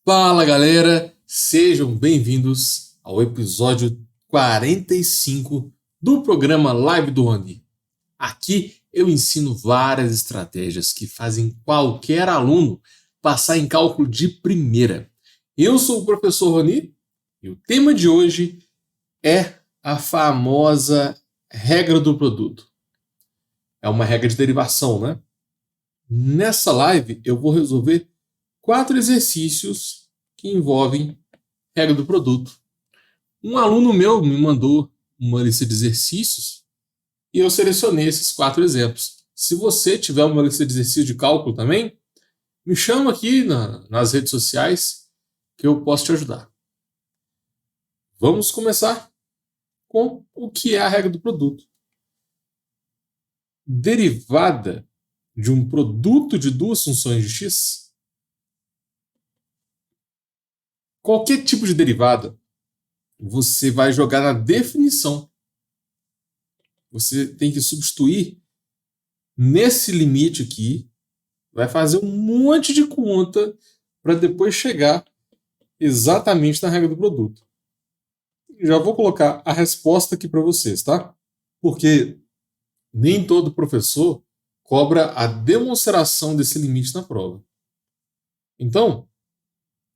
Fala galera, sejam bem-vindos ao episódio 45 do programa Live do Rony. Aqui eu ensino várias estratégias que fazem qualquer aluno passar em cálculo de primeira. Eu sou o professor Rony e o tema de hoje é a famosa regra do produto. É uma regra de derivação, né? Nessa live eu vou resolver 4 exercícios que envolvem regra do produto. Um aluno meu me mandou uma lista de exercícios e eu selecionei esses 4 exemplos. Se você tiver uma lista de exercícios de cálculo também, me chama aqui nas redes sociais que eu posso te ajudar. Vamos começar com o que é a regra do produto. Derivada de um produto de duas funções de x. Qualquer tipo de derivada, você vai jogar na definição. Você tem que substituir nesse limite aqui, vai fazer um monte de conta para depois chegar exatamente na regra do produto. Já vou colocar a resposta aqui para vocês, tá? Porque nem todo professor cobra a demonstração desse limite na prova. Então,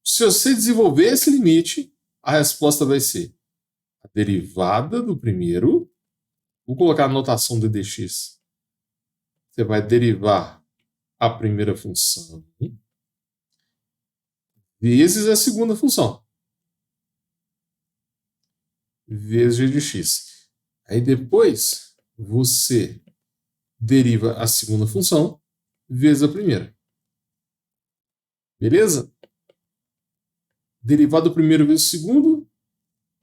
se você desenvolver esse limite, a resposta vai ser a derivada do primeiro. Vou colocar a notação do dx. Você vai derivar a primeira função vezes a segunda função, vezes g de x. Aí depois você deriva a segunda função vezes a primeira. Beleza? Derivada do primeiro vezes o segundo,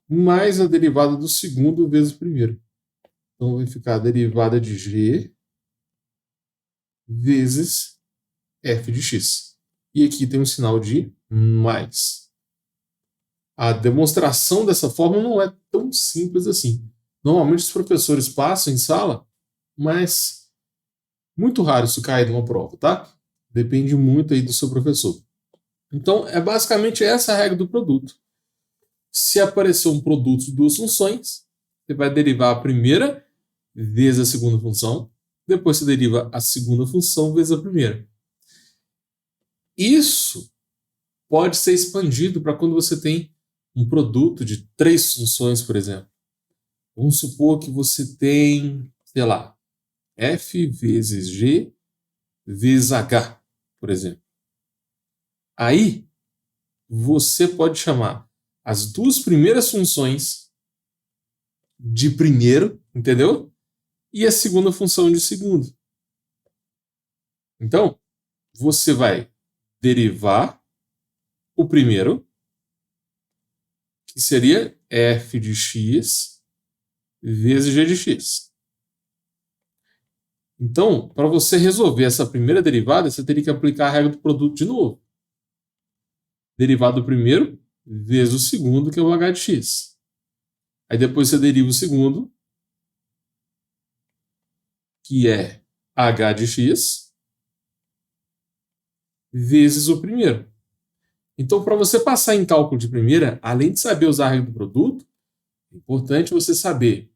mais a derivada do segundo vezes o primeiro. Então vai ficar a derivada de g vezes f de x. E aqui tem um sinal de mais. A demonstração dessa forma não é tão simples assim. Normalmente os professores passam em sala, mas muito raro isso cair numa prova, tá? Depende muito aí do seu professor. Então, é basicamente essa a regra do produto. Se aparecer um produto de duas funções, você vai derivar a primeira vezes a segunda função, depois você deriva a segunda função vezes a primeira. Isso pode ser expandido para quando você tem um produto de 3 funções, por exemplo. Vamos supor que você tem, sei lá, f vezes g vezes h, por exemplo. Aí, você pode chamar as duas primeiras funções de primeiro, entendeu? E a segunda função de segundo. Então, você vai derivar o primeiro, que seria f de x vezes g de x. Então, para você resolver essa primeira derivada, você teria que aplicar a regra do produto de novo. Derivada do primeiro vezes o segundo, que é o h de x. Aí depois você deriva o segundo, que é h de x, vezes o primeiro. Então, para você passar em cálculo de primeira, além de saber usar a regra do produto, é importante você saber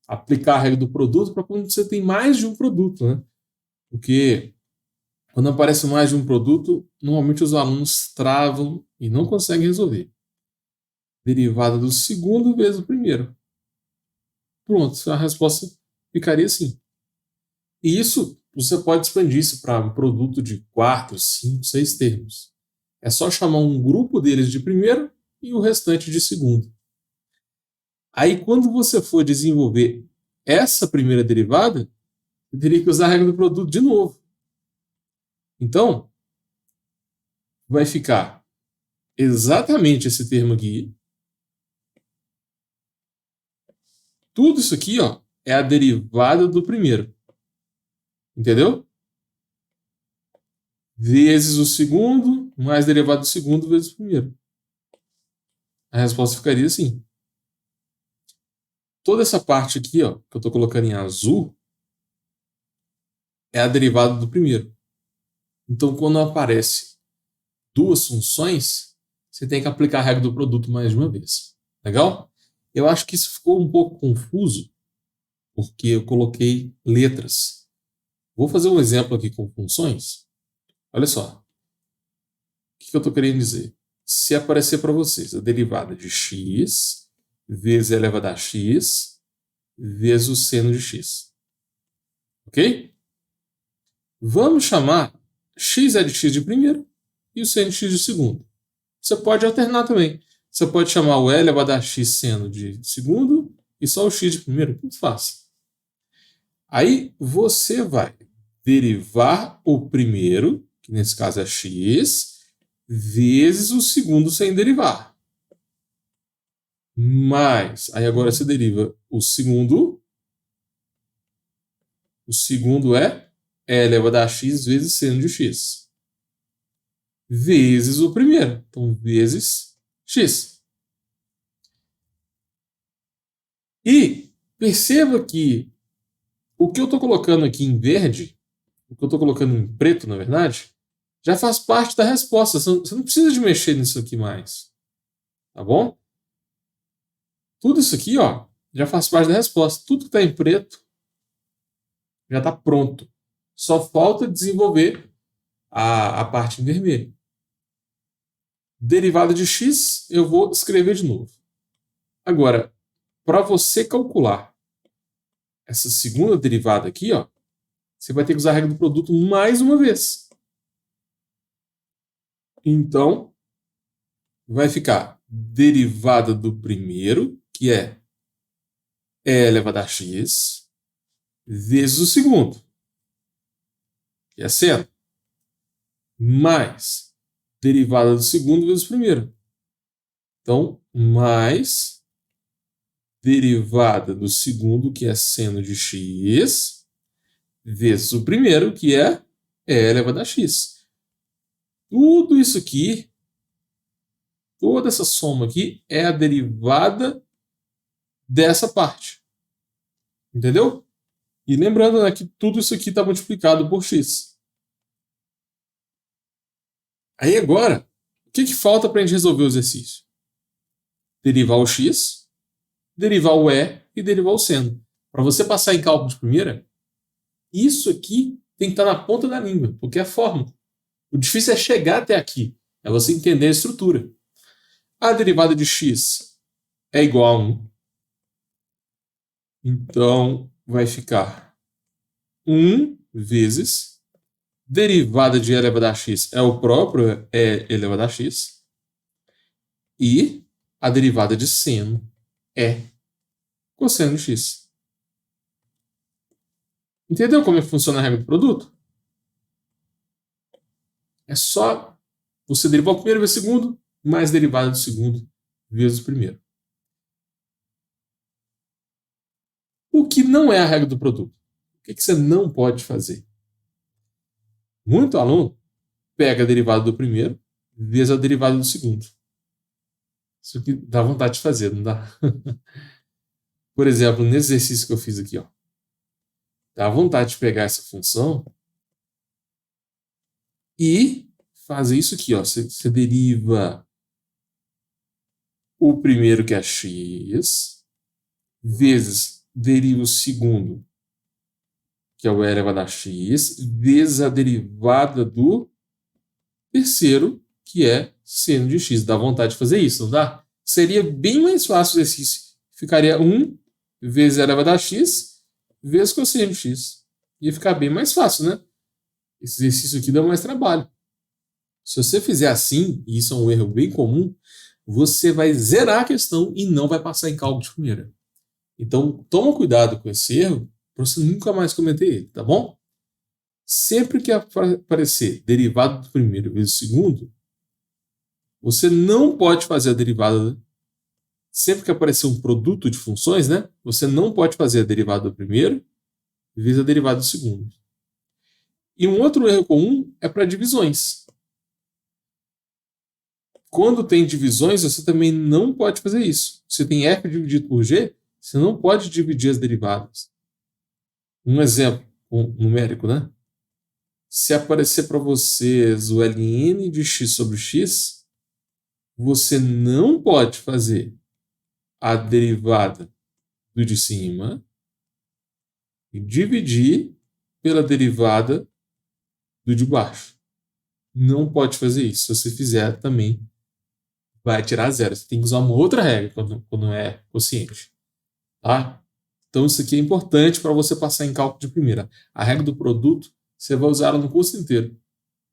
aplicar a regra do produto para quando você tem mais de um produto, né? Porque quando aparece mais de um produto, normalmente os alunos travam e não conseguem resolver. Derivada do segundo vezes o primeiro. Pronto, a resposta ficaria assim. E isso, você pode expandir isso para um produto de 4, 5, 6 termos. É só chamar um grupo deles de primeiro e o restante de segundo. Aí, quando você for desenvolver essa primeira derivada, você teria que usar a regra do produto de novo. Então, vai ficar exatamente esse termo aqui. Tudo isso aqui, ó, é a derivada do primeiro. Entendeu? Vezes o segundo, mais derivada do segundo vezes o primeiro. A resposta ficaria assim. Toda essa parte aqui, ó, que eu estou colocando em azul, é a derivada do primeiro. Então, quando aparece duas funções, você tem que aplicar a regra do produto mais de uma vez. Legal? Eu acho que isso ficou um pouco confuso, porque eu coloquei letras. Vou fazer um exemplo aqui com funções. Olha só. O que eu estou querendo dizer? Se aparecer para vocês a derivada de x vezes e elevado a x vezes o seno de x. Ok? Vamos chamar x é de x de primeiro e o seno de x de segundo. Você pode alternar também. Você pode chamar o e elevado a x seno de segundo e só o x de primeiro. Tudo fácil. Aí você vai derivar o primeiro, que nesse caso é x, vezes o segundo sem derivar. Mais, aí agora você deriva o segundo. O segundo é e elevado a x vezes seno de x. Vezes o primeiro. Então, vezes x. E perceba que o que eu estou colocando aqui em verde, o que eu estou colocando em preto, na verdade, já faz parte da resposta. Você não precisa de mexer nisso aqui mais. Tá bom? Tudo isso aqui, ó, já faz parte da resposta. Tudo que está em preto já está pronto. Só falta desenvolver a parte em vermelho. Derivada de x, eu vou escrever de novo. Agora, para você calcular essa segunda derivada aqui, ó, você vai ter que usar a regra do produto mais uma vez. Então, vai ficar derivada do primeiro, que é e elevado a x, vezes o segundo, que é seno, mais derivada do segundo vezes o primeiro. Então, mais derivada do segundo, que é seno de x, vezes o primeiro, que é e elevado a x. Tudo isso aqui, toda essa soma aqui, é a derivada dessa parte. Entendeu? E lembrando, né, que tudo isso aqui está multiplicado por x. Aí agora, o que falta para a gente resolver o exercício? Derivar o x, derivar o e derivar o seno. Para você passar em cálculo de primeira, isso aqui tem que estar na ponta da língua, porque é a fórmula. O difícil é chegar até aqui, é você entender a estrutura. A derivada de x é igual a 1. Então, vai ficar 1 vezes derivada de e elevado a x é o próprio e elevado a x. E a derivada de seno é cosseno de x. Entendeu como é que funciona a regra do produto? É só você derivar o primeiro vezes o segundo, mais derivada do segundo vezes o primeiro. O que não é a regra do produto? O que você não pode fazer? Muito aluno pega a derivada do primeiro vezes a derivada do segundo. Isso aqui dá vontade de fazer, não dá? Por exemplo, nesse exercício que eu fiz aqui, ó, dá vontade de pegar essa função e fazer isso aqui, ó. Você deriva o primeiro, que é x, vezes deriva o segundo, que é o e elevado a x, vezes a derivada do terceiro, que é seno de x. Dá vontade de fazer isso, não dá? Seria bem mais fácil o exercício. Ficaria 1 vezes e elevado a x vezes cosseno de x. Ia ficar bem mais fácil, né? Esse exercício aqui dá mais trabalho. Se você fizer assim, e isso é um erro bem comum, você vai zerar a questão e não vai passar em cálculo de primeira. Então, toma cuidado com esse erro para você nunca mais cometer ele, tá bom? Sempre que aparecer derivada do primeiro vezes o segundo, você não pode fazer a derivada. Sempre que aparecer um produto de funções, né? Você não pode fazer a derivada do primeiro vezes a derivada do segundo. E um outro erro comum é para divisões. Quando tem divisões, você também não pode fazer isso. Se tem f dividido por g, você não pode dividir as derivadas. Um exemplo numérico, né? Se aparecer para vocês o ln de x sobre x, você não pode fazer a derivada do de cima e dividir pela derivada do de baixo. Não pode fazer isso. Se você fizer, também vai tirar zero. Você tem que usar uma outra regra quando é quociente. Tá? Então, isso aqui é importante para você passar em cálculo de primeira. A regra do produto, você vai usar ela no curso inteiro.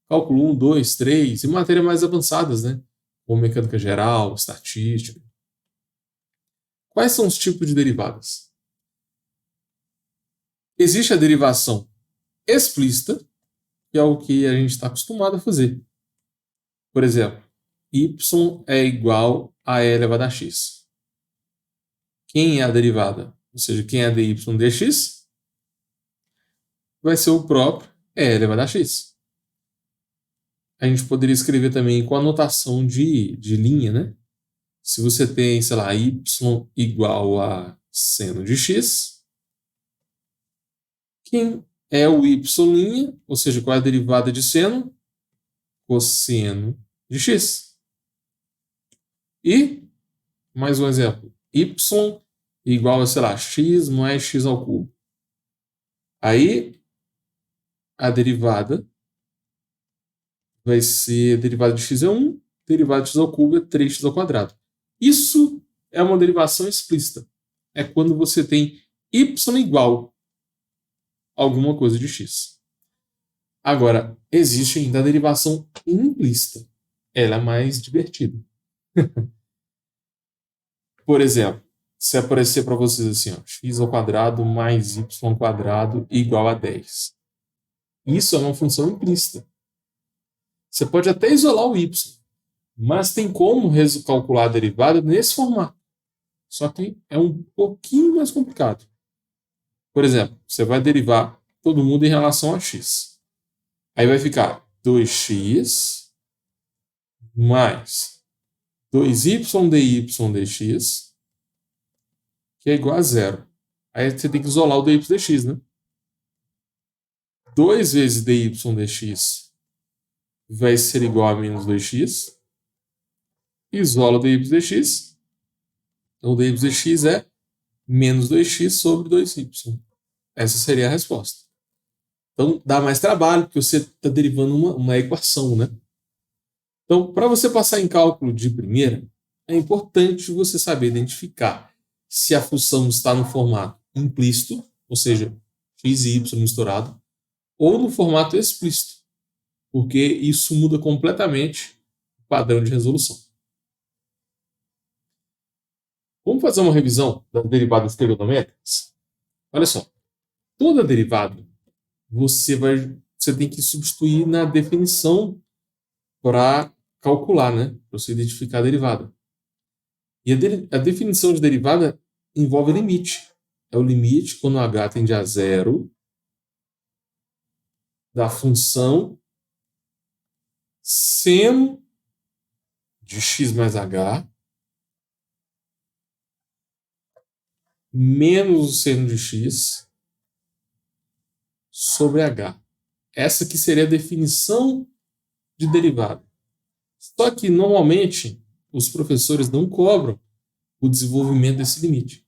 Cálculo 1, 2, 3, e matérias mais avançadas, né? Como mecânica geral, estatística. Quais são os tipos de derivadas? Existe a derivação explícita, que é o que a gente está acostumado a fazer. Por exemplo, y é igual a e elevado a x. Quem é a derivada? Ou seja, quem é dy dx? Vai ser o próprio e elevado a x. A gente poderia escrever também com a notação de linha, né? Se você tem, sei lá, y igual a seno de x, quem é o y', ou seja, qual é a derivada de seno? Cosseno de x. E, mais um exemplo, y igual a, sei lá, x mais x ao cubo. Aí, a derivada vai ser, a derivada de x é 1, derivada de x ao cubo é 3x ao quadrado. Isso é uma derivação explícita. É quando você tem y igual a alguma coisa de x. Agora, existe ainda a derivação implícita. Ela é mais divertida. Por exemplo, se aparecer para vocês assim, ó, x ao quadrado mais y ao quadrado igual a 10. Isso é uma função implícita. Você pode até isolar o y, mas tem como calcular a derivada nesse formato. Só que é um pouquinho mais complicado. Por exemplo, você vai derivar todo mundo em relação a x. Aí vai ficar 2x mais 2y dy dx, que é igual a zero. Aí você tem que isolar o dy dx, né? 2 vezes dy dx vai ser igual a menos 2x. Isola o dy dx. Então, o dy dx é menos 2x sobre 2y. Essa seria a resposta. Então, dá mais trabalho, porque você está derivando uma equação, né? Então, para você passar em cálculo de primeira, é importante você saber identificar se a função está no formato implícito, ou seja, x e y misturado, ou no formato explícito, porque isso muda completamente o padrão de resolução. Vamos fazer uma revisão das derivadas trigonométricas? Olha só, toda derivada você tem que substituir na definição para calcular, né? Para você identificar a derivada. E a definição de derivada envolve limite. É o limite quando h tende a zero da função seno de x mais h menos o seno de x sobre h. Essa que seria a definição de derivada. Só que, normalmente, os professores não cobram o desenvolvimento desse limite.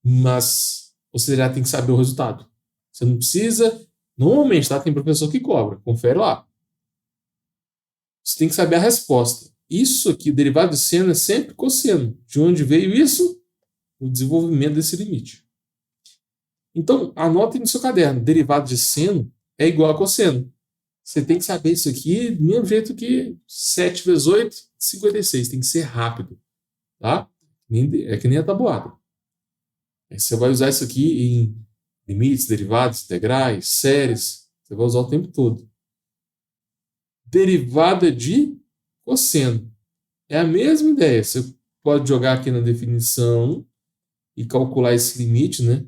Mas você já tem que saber o resultado. Você não precisa... Normalmente, tá? Tem professor que cobra. Confere lá. Você tem que saber a resposta. Isso aqui, derivado de seno, é sempre cosseno. De onde veio isso? O desenvolvimento desse limite. Então, anote no seu caderno. Derivado de seno é igual a cosseno. Você tem que saber isso aqui do mesmo jeito que 7 vezes 8, 56. Tem que ser rápido. Tá? É que nem a tabuada. Aí você vai usar isso aqui em limites, derivados, integrais, séries. Você vai usar o tempo todo. Derivada de cosseno. É a mesma ideia. Você pode jogar aqui na definição e calcular esse limite, né?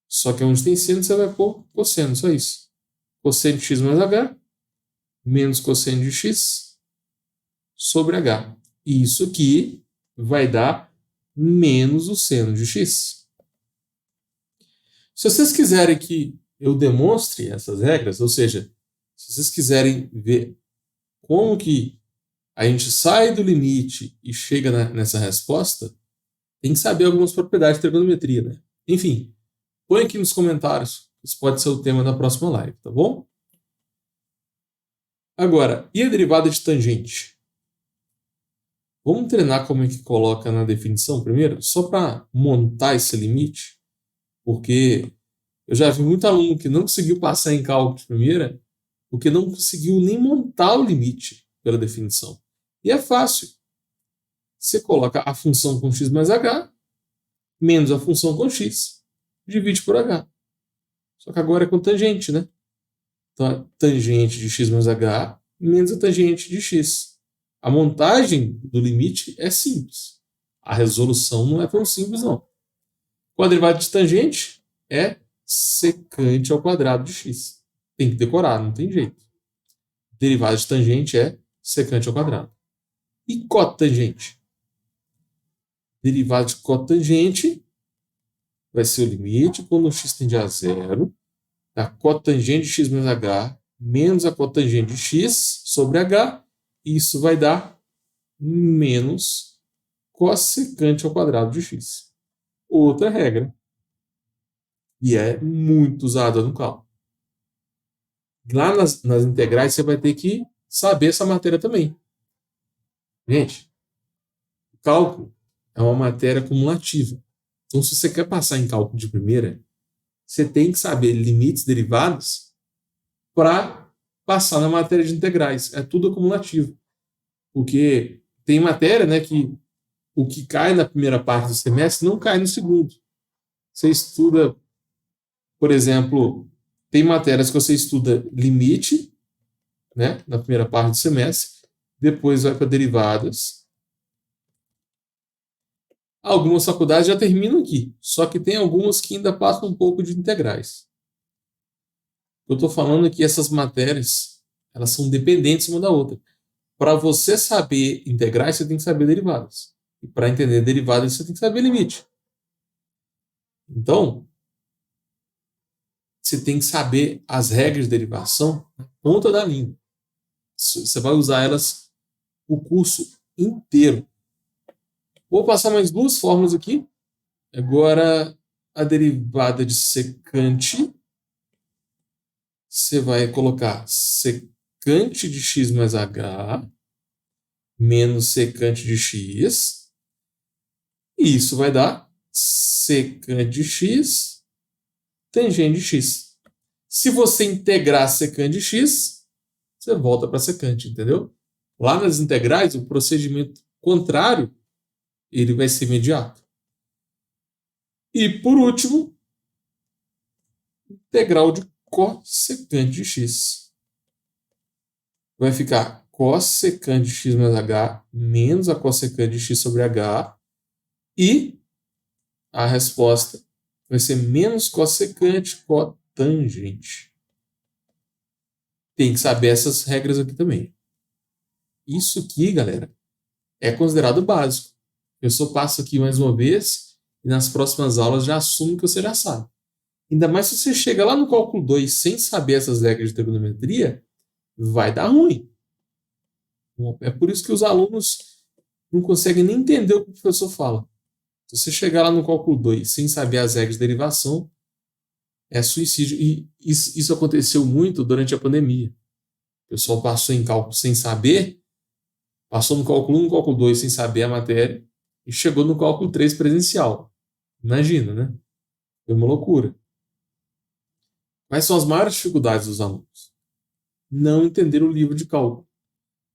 Só que onde tem seno, você vai pôr cosseno, só isso. Cosseno de x mais h, menos cosseno de x sobre h. E isso aqui vai dar menos o seno de x. Se vocês quiserem que eu demonstre essas regras, ou seja, se vocês quiserem ver como que a gente sai do limite e chega nessa resposta, tem que saber algumas propriedades de trigonometria, né? Enfim, põe aqui nos comentários. Isso pode ser o tema da próxima live, tá bom? Agora, e a derivada de tangente? Vamos treinar como é que coloca na definição primeiro, só para montar esse limite, porque eu já vi muito aluno que não conseguiu passar em cálculo de primeira, porque não conseguiu nem montar o limite pela definição. E é fácil. Você coloca a função com x mais h, menos a função com x, divide por h. Só que agora é com tangente, né? Então, a tangente de x mais h menos a tangente de x. A montagem do limite é simples. A resolução não é tão simples, não. Com a derivada de tangente é secante ao quadrado de x. Tem que decorar, não tem jeito. Derivada de tangente é secante ao quadrado. E cotangente? Derivada de cotangente vai ser o limite quando x tende a zero da cotangente de x menos h menos a cotangente de x sobre h. Isso vai dar menos cossecante ao quadrado de x. Outra regra. E é muito usada no cálculo. Lá nas integrais você vai ter que saber essa matéria também. Gente, o cálculo é uma matéria cumulativa. Então, se você quer passar em cálculo de primeira, você tem que saber limites derivados para passar na matéria de integrais. É tudo acumulativo. Porque tem matéria, né, que o que cai na primeira parte do semestre não cai no segundo. Você estuda, por exemplo, tem matérias que você estuda limite, né, na primeira parte do semestre, depois vai para derivadas. Algumas faculdades já terminam aqui, só que tem algumas que ainda passam um pouco de integrais. Eu estou falando que essas matérias, elas são dependentes uma da outra. Para você saber integrais, você tem que saber derivadas. E para entender derivadas, você tem que saber limite. Então, você tem que saber as regras de derivação na ponta da língua. Você vai usar elas o curso inteiro. Vou passar mais duas fórmulas aqui. Agora, a derivada de secante. Você vai colocar secante de x mais h menos secante de x. E isso vai dar secante de x tangente de x. Se você integrar secante de x, você volta para secante, entendeu? Lá nas integrais, o procedimento contrário, ele vai ser imediato. E, por último, integral de cossecante de x. Vai ficar cossecante de x mais h menos a cossecante de x sobre h. E a resposta vai ser menos cossecante cotangente. Tem que saber essas regras aqui também. Isso aqui, galera, é considerado básico. Eu só passo aqui mais uma vez e nas próximas aulas já assumo que você já sabe. Ainda mais se você chega lá no cálculo 2 sem saber essas regras de trigonometria, vai dar ruim. É por isso que os alunos não conseguem nem entender o que o professor fala. Se você chegar lá no cálculo 2 sem saber as regras de derivação, é suicídio. E isso aconteceu muito durante a pandemia. O pessoal passou em cálculo sem saber, passou no cálculo 1, no cálculo 2 sem saber a matéria e chegou no cálculo 3 presencial. Imagina, né? Foi uma loucura. Quais são as maiores dificuldades dos alunos? Não entender o livro de cálculo.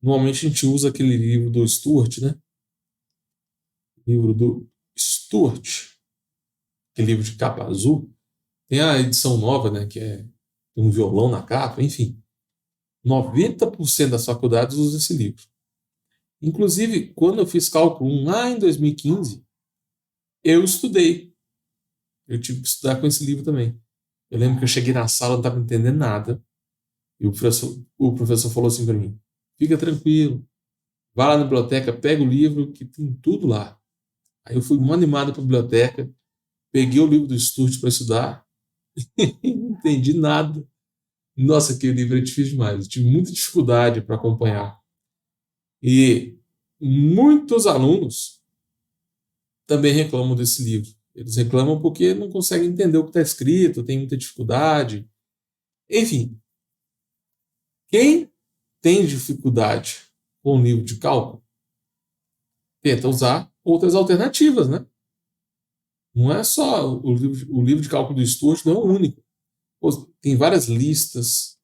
Normalmente a gente usa aquele livro do Stuart, né? Livro do Stuart, aquele livro de capa azul. Tem a edição nova, né? Que é um violão na capa, enfim. 90% das faculdades usam esse livro. Inclusive, quando eu fiz cálculo 1 lá em 2015, eu estudei. Eu tive que estudar com esse livro também. Eu lembro que eu cheguei na sala, não estava entendendo nada. E o professor falou assim para mim: fica tranquilo, vai lá na biblioteca, pega o livro, que tem tudo lá. Aí eu fui animado para a biblioteca, peguei o livro do Stuart para estudar, e não entendi nada. Nossa, aquele livro é difícil demais. Eu tive muita dificuldade para acompanhar. E muitos alunos também reclamam desse livro. Eles reclamam porque não conseguem entender o que está escrito, tem muita dificuldade. Enfim, quem tem dificuldade com o livro de cálculo, tenta usar outras alternativas, né? Não é só o livro de cálculo do Stuart, não é o único. Tem várias listas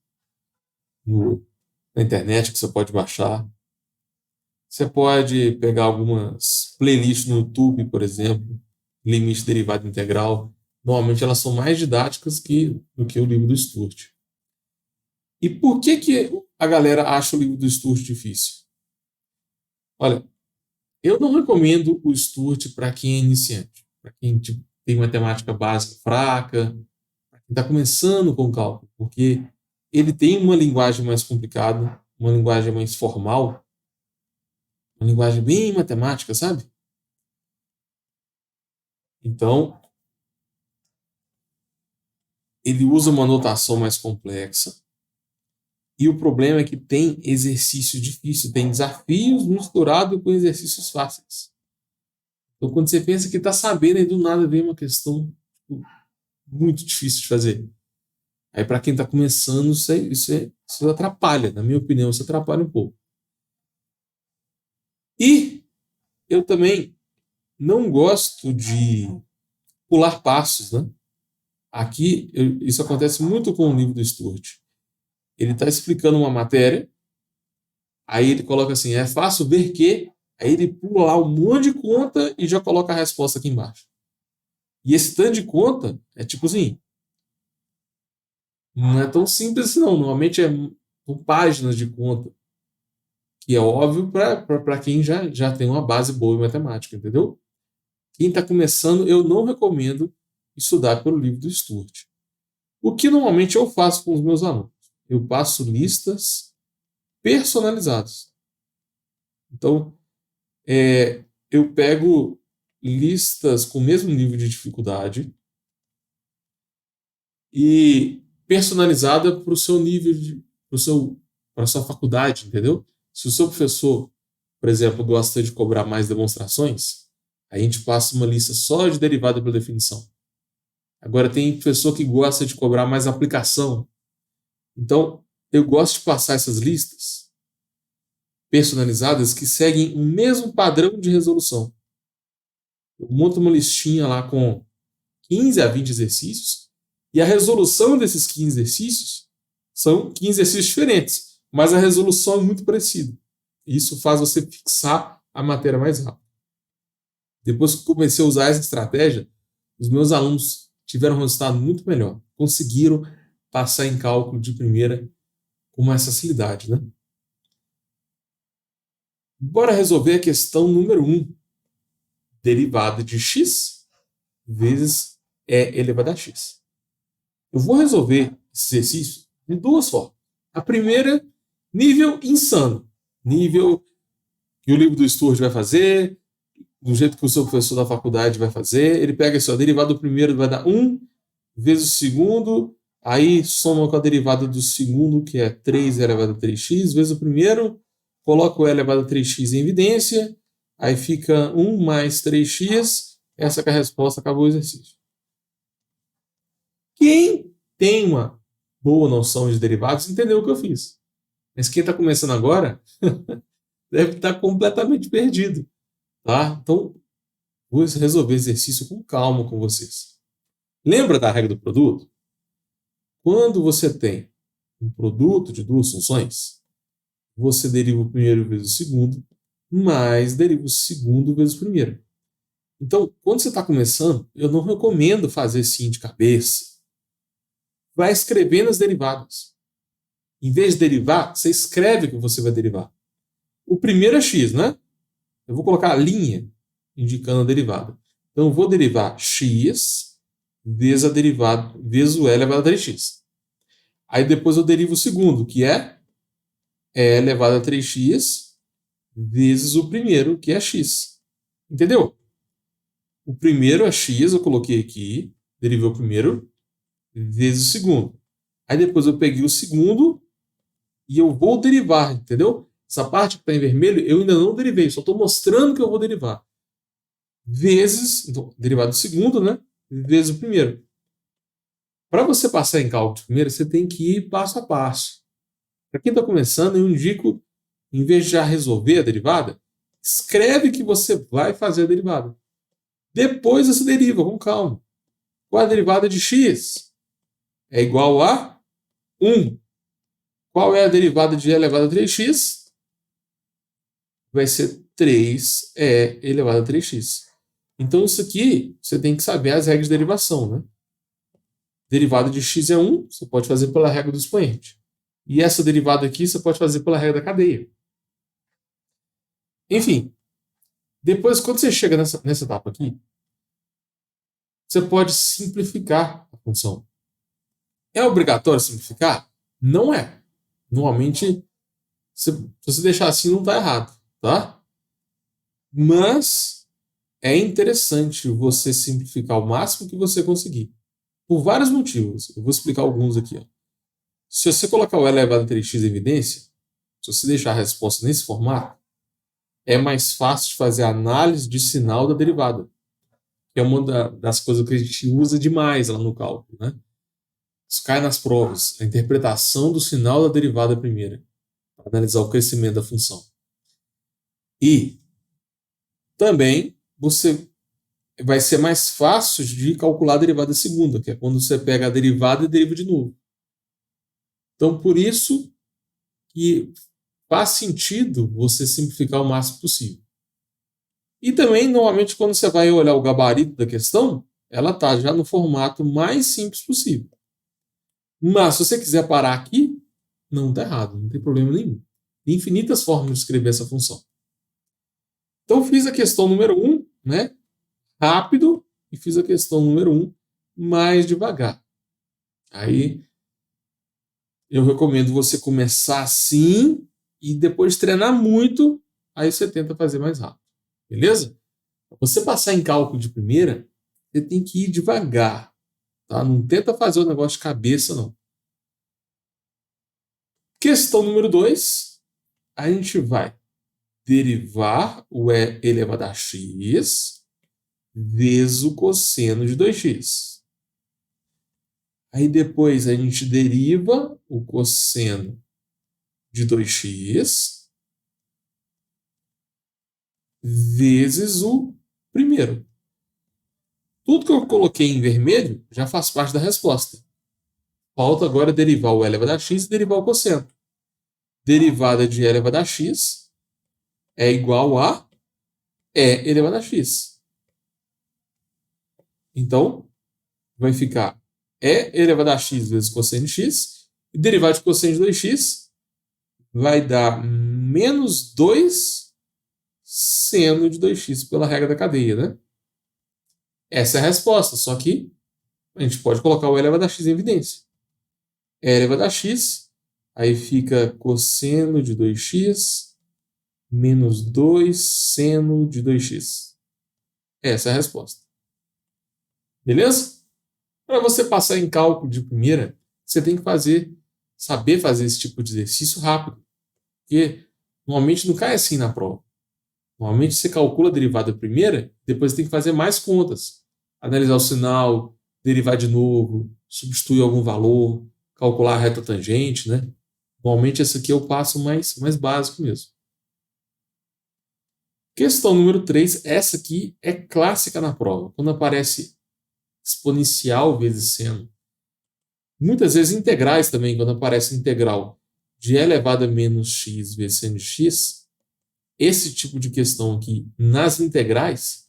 na internet que você pode baixar. Você pode pegar algumas playlists no YouTube, por exemplo, limite derivada integral. Normalmente elas são mais didáticas do que o livro do Stuart. E por que a galera acha o livro do Stuart difícil? Olha, eu não recomendo o Stuart para quem é iniciante, para quem tem matemática básica fraca, para quem está começando com cálculo, porque ele tem uma linguagem mais complicada, uma linguagem mais formal, uma linguagem bem matemática, sabe? Então, ele usa uma notação mais complexa. E o problema é que tem exercício difícil, tem desafios misturados com exercícios fáceis. Então, quando você pensa que está sabendo, aí do nada vem uma questão muito difícil de fazer. Aí, para quem está começando, isso atrapalha, na minha opinião, isso atrapalha um pouco. E eu também não gosto de pular passos, né? Aqui, isso acontece muito com o livro do Stuart. Ele está explicando uma matéria, aí ele coloca assim, é fácil ver que, aí ele pula lá um monte de conta e já coloca a resposta aqui embaixo. E esse tanto de conta é tipo assim, não é tão simples assim não, normalmente são páginas de conta, que é óbvio para quem já tem uma base boa em matemática, entendeu? Quem está começando, eu não recomendo estudar pelo livro do Stuart. O que normalmente eu faço com os meus alunos? Eu passo listas personalizadas. Então, eu pego listas com o mesmo nível de dificuldade e personalizada para o seu nível, para a sua faculdade, entendeu? Se o seu professor, por exemplo, gosta de cobrar mais demonstrações, a gente passa uma lista só de derivada pela definição. Agora tem professor que gosta de cobrar mais aplicação. Então, eu gosto de passar essas listas personalizadas que seguem o mesmo padrão de resolução. Eu monto uma listinha lá com 15 a 20 exercícios e a resolução desses 15 exercícios são 15 exercícios diferentes, mas a resolução é muito parecida. Isso faz você fixar a matéria mais rápido. Depois que comecei a usar essa estratégia, os meus alunos tiveram um resultado muito melhor. Conseguiram passar em cálculo de primeira com mais facilidade, né? Bora resolver a questão número 1. Derivada de x vezes e elevado a x. Eu vou resolver esse exercício de duas formas. A primeira, nível insano. Nível que o livro do Stuart vai fazer, do jeito que o seu professor da faculdade vai fazer. Ele pega assim, a derivada do primeiro vai dar 1 vezes o segundo, aí soma com a derivada do segundo, que é 3 elevado a 3x, vezes o primeiro, coloca o e elevado a 3x em evidência, aí fica 1 mais 3x, essa que é a resposta, acabou o exercício. Quem tem uma boa noção de derivados entendeu o que eu fiz. Mas quem está começando agora deve estar completamente perdido. Tá? Então, vou resolver o exercício com calma com vocês. Lembra da regra do produto? Quando você tem um produto de duas funções, você deriva o primeiro vezes o segundo, mais deriva o segundo vezes o primeiro. Então, quando você está começando, eu não recomendo fazer assim de cabeça. Vai escrevendo as derivadas. Em vez de derivar, você escreve o que você vai derivar. O primeiro é x, né? Eu vou colocar a linha indicando a derivada. Então, eu vou derivar x vezes a derivada, vezes o e elevado a 3x. Aí depois eu derivo o segundo, que é e elevado a 3x vezes o primeiro, que é x. Entendeu? O primeiro é x, eu coloquei aqui, derivei o primeiro, vezes o segundo. Aí depois eu peguei o segundo e eu vou derivar, entendeu? Essa parte que está em vermelho, eu ainda não derivei, só estou mostrando que eu vou derivar. Vezes, então, derivado do segundo, né? Vezes o primeiro. Para você passar em cálculo de primeira, você tem que ir passo a passo. Para quem está começando, eu indico, em vez de já resolver a derivada, escreve que você vai fazer a derivada. Depois você deriva, com calma. Qual a derivada de x? É igual a 1. Qual é a derivada de e elevado a 3x? Vai ser 3e elevado a 3x. Então, isso aqui, você tem que saber as regras de derivação, né? Derivada de x é 1, você pode fazer pela regra do expoente. E essa derivada aqui, você pode fazer pela regra da cadeia. Enfim, depois, quando você chega nessa etapa aqui, você pode simplificar a função. É obrigatório simplificar? Não é. Normalmente, se você deixar assim, não está errado, tá? Mas é interessante você simplificar o máximo que você conseguir. Por vários motivos. Eu vou explicar alguns aqui. Ó. Se você colocar o elevado a 3x em evidência, se você deixar a resposta nesse formato, é mais fácil de fazer a análise de sinal da derivada. Que é uma das coisas que a gente usa demais lá no cálculo. Né? Isso cai nas provas. A interpretação do sinal da derivada primeira. Para analisar o crescimento da função. E também você vai ser mais fácil de calcular a derivada segunda, que é quando você pega a derivada e deriva de novo. Então, por isso que faz sentido você simplificar o máximo possível. E também, normalmente, quando você vai olhar o gabarito da questão, ela está já no formato mais simples possível. Mas, se você quiser parar aqui, não está errado, não tem problema nenhum. Tem infinitas formas de escrever essa função. Então, fiz a questão número 1, né? Rápido, e fiz a questão número 1 mais devagar. Aí, eu recomendo você começar assim e depois treinar muito, aí você tenta fazer mais rápido. Beleza? Para você passar em cálculo de primeira, você tem que ir devagar. Tá? Não tenta fazer o negócio de cabeça, não. Questão número 2. A gente vai derivar o e elevado a x vezes o cosseno de 2x. Aí depois a gente deriva o cosseno de 2x vezes o primeiro. Tudo que eu coloquei em vermelho já faz parte da resposta. Falta agora derivar o e elevado a x e derivar o cosseno. Derivada de e elevado a x é igual a e elevado a x. Então, vai ficar e elevado a x vezes cosseno de x. E derivada de cosseno de 2x vai dar menos 2 seno de 2x pela regra da cadeia, né? Essa é a resposta, só que a gente pode colocar o e elevado a x em evidência. E elevado a x, aí fica cosseno de 2x menos 2 seno de 2x. Essa é a resposta. Beleza? Para você passar em cálculo de primeira, você tem que saber fazer esse tipo de exercício rápido. Porque normalmente não cai assim na prova. Normalmente você calcula a derivada primeira, depois tem que fazer mais contas. Analisar o sinal, derivar de novo, substituir algum valor, calcular a reta tangente, né? Normalmente esse aqui é o passo mais básico mesmo. Questão número 3, essa aqui é clássica na prova. Quando aparece exponencial vezes seno. Muitas vezes integrais também, quando aparece integral de e elevado a menos x vezes seno de x, esse tipo de questão aqui nas integrais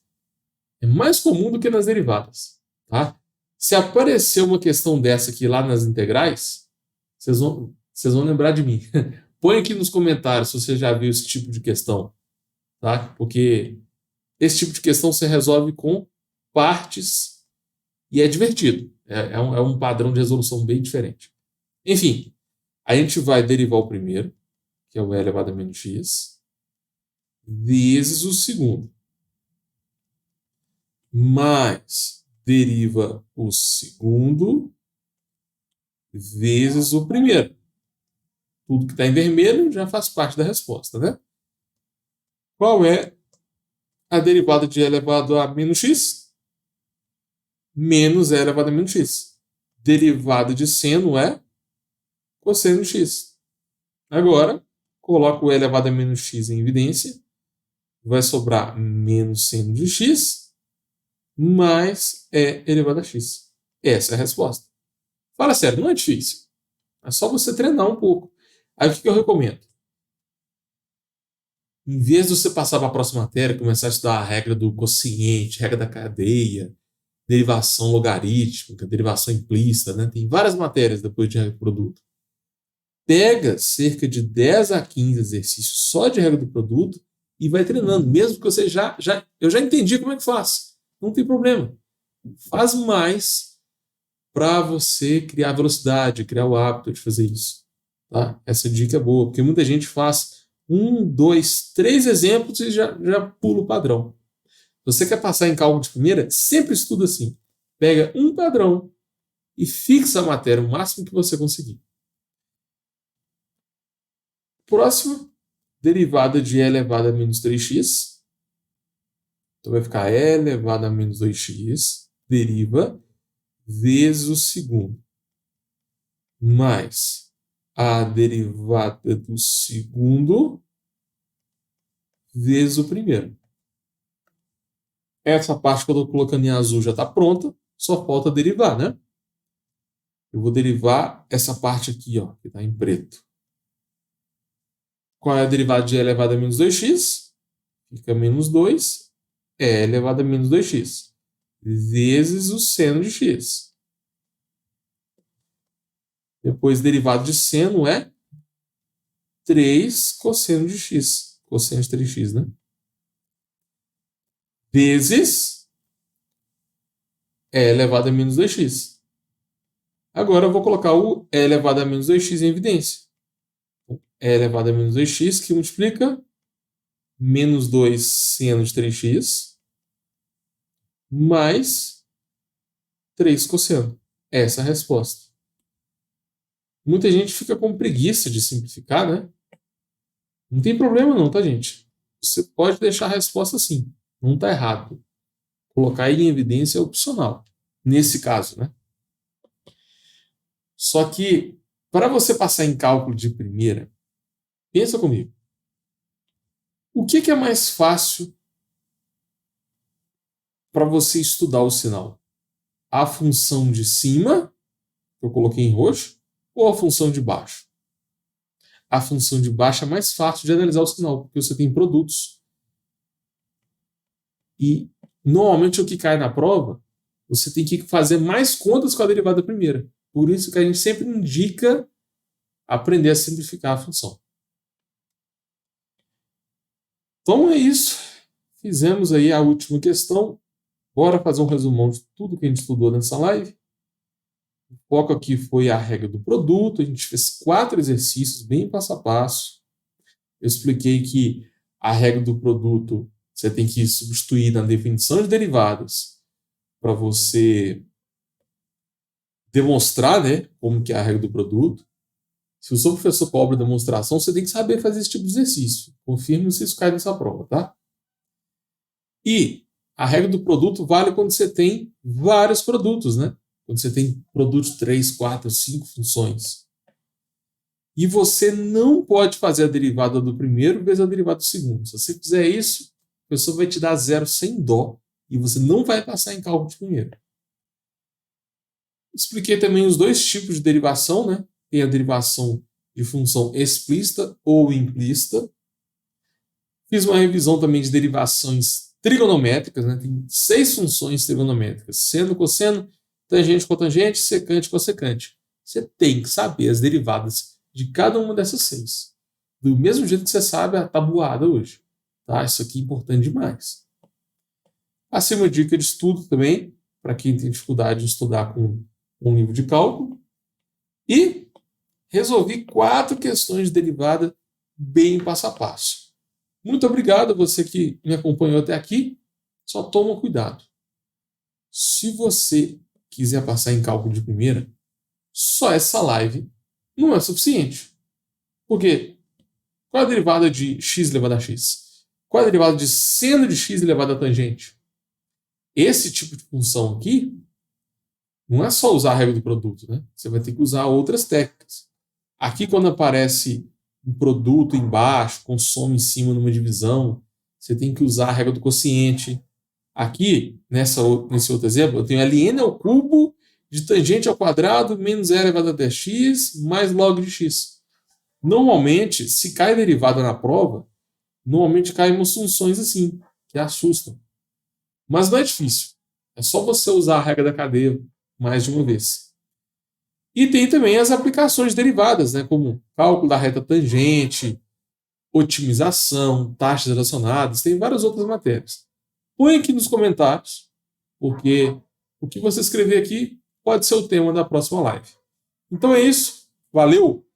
é mais comum do que nas derivadas. Tá? Se aparecer uma questão dessa aqui lá nas integrais, vocês vão lembrar de mim. Põe aqui nos comentários se você já viu esse tipo de questão. Tá? Porque esse tipo de questão você resolve com partes e é divertido. É um padrão de resolução bem diferente. Enfim, a gente vai derivar o primeiro, que é o e elevado a menos x, vezes o segundo. Mais deriva o segundo vezes o primeiro. Tudo que está em vermelho já faz parte da resposta, né? Qual é a derivada de e elevado a menos x? Menos e elevado a menos x. Derivada de seno é cosseno de x. Agora, coloco o e elevado a menos x em evidência. Vai sobrar menos seno de x mais e elevado a x. Essa é a resposta. Fala sério, não é difícil. É só você treinar um pouco. Aí o que eu recomendo? Em vez de você passar para a próxima matéria, começar a estudar a regra do quociente, regra da cadeia, derivação logarítmica, derivação implícita, né? Tem várias matérias depois de regra do produto. Pega cerca de 10 a 15 exercícios só de regra do produto e vai treinando, mesmo que você eu já entendi como é que faz. Não tem problema. Faz mais para você criar velocidade, criar o hábito de fazer isso. Tá? Essa dica é boa, porque muita gente faz 1, 2, 3 exemplos e já pula o padrão. Se você quer passar em cálculo de primeira, sempre estuda assim. Pega um padrão e fixa a matéria o máximo que você conseguir. Próximo, derivada de e elevado a menos 3x. Então vai ficar e elevado a menos 2x, deriva, vezes o segundo, mais a derivada do segundo, vezes o primeiro. Essa parte que eu estou colocando em azul já está pronta, só falta derivar, né? Eu vou derivar essa parte aqui, ó, que está em preto. Qual é a derivada de e elevado a menos 2x? Fica menos 2, e elevado a menos 2x, vezes o seno de x. Depois, derivado de seno é 3 cosseno de x. Cosseno de 3x, né? Vezes e elevado a menos 2x. Agora eu vou colocar o e elevado a menos 2x em evidência. E elevado a menos 2x que multiplica menos 2 seno de 3x mais 3 cosseno. Essa é a resposta. Muita gente fica com preguiça de simplificar, né? Não tem problema não, tá, gente? Você pode deixar a resposta assim. Não está errado. Colocar ele em evidência é opcional. Nesse caso, né? Só que, para você passar em cálculo de primeira, pensa comigo. O que é mais fácil para você estudar o sinal? A função de cima, que eu coloquei em roxo, ou a função de baixo? A função de baixo é mais fácil de analisar o sinal, porque você tem produtos. E, normalmente, o que cai na prova, você tem que fazer mais contas com a derivada primeira. Por isso que a gente sempre indica aprender a simplificar a função. Então é isso. Fizemos aí a última questão. Bora fazer um resumão de tudo que a gente estudou nessa live. O foco aqui foi a regra do produto. A gente fez 4 exercícios bem passo a passo. Eu expliquei que a regra do produto você tem que substituir na definição de derivadas para você demonstrar, né, como que é a regra do produto. Se o seu professor cobra demonstração, você tem que saber fazer esse tipo de exercício. Confirme se isso cai nessa prova, tá? E a regra do produto vale quando você tem vários produtos, né? Quando você tem produtos 3, 4, 5 funções. E você não pode fazer a derivada do primeiro vezes a derivada do segundo. Se você fizer isso, o professor vai te dar zero sem dó e você não vai passar em cálculo de primeiro. Expliquei também os dois tipos de derivação, né? Tem a derivação de função explícita ou implícita. Fiz uma revisão também de derivações trigonométricas, né? Tem 6 funções trigonométricas: seno, cosseno, tangente, cotangente, secante, cossecante. Você tem que saber as derivadas de cada uma dessas 6. Do mesmo jeito que você sabe a tabuada hoje. Tá? Isso aqui é importante demais. Passei uma dica de estudo também, para quem tem dificuldade de estudar com um livro de cálculo. E resolvi 4 questões de derivada bem passo a passo. Muito obrigado a você que me acompanhou até aqui. Só toma cuidado. Se você quiser passar em cálculo de primeira, só essa live não é suficiente. Por quê? Qual é a derivada de x elevado a x? Qual é a derivada de seno de x elevado a tangente? Esse tipo de função aqui não é só usar a regra do produto, né? Você vai ter que usar outras técnicas. Aqui, quando aparece um produto embaixo, com soma em cima numa divisão, você tem que usar a regra do quociente. Aqui, nesse outro exemplo, eu tenho ln ao cubo de tangente ao quadrado menos e elevado até x mais log de x. Normalmente, se cai derivada na prova, normalmente caem umas funções assim, que assustam. Mas não é difícil. É só você usar a regra da cadeia mais de uma vez. E tem também as aplicações derivadas, né, como cálculo da reta tangente, otimização, taxas relacionadas, tem várias outras matérias. Põe aqui nos comentários, porque o que você escrever aqui pode ser o tema da próxima live. Então é isso. Valeu!